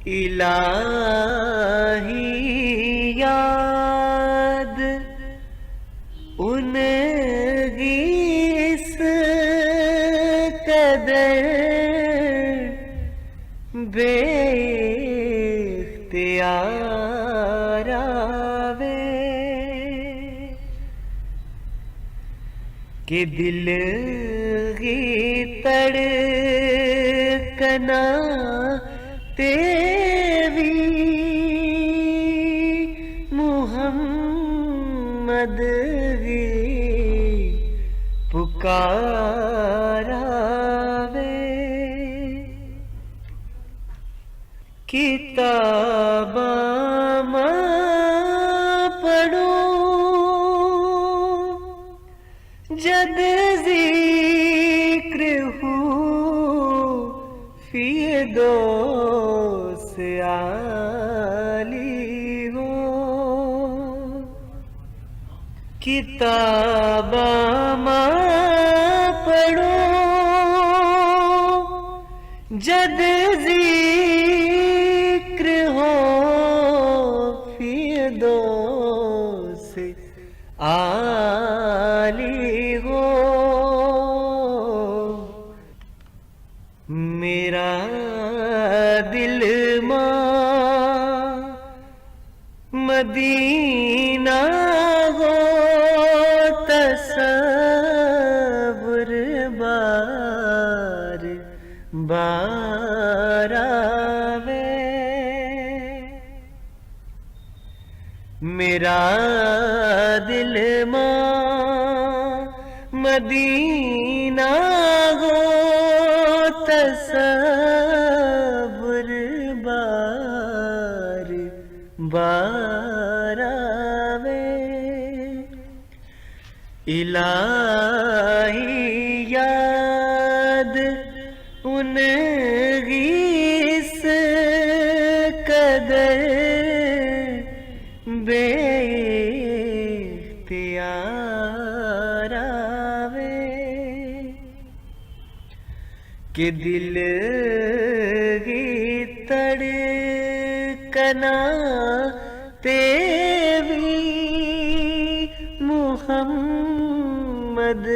الہی یاد انگی اس قدر بے اختیار آوے کہ دل کی تڑکنا تیری محمد کی پکار آوے کتاباں ماں پڑھو جد ذکر ہو فی دوست عالی ہو کتاباں ماں پڑھو جد ذکر ہو فی دوست عالی ہو میرا دل ماں مدینہ ہو تصور بار بار آوے میرا دل ماں مدینہ ہو تصور بار بار آوے الہی یاد انگی اس قدر بے اختیار آوے کہ دل کی تڑکنا تیری محمد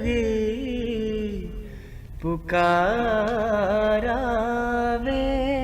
کی پکار آوے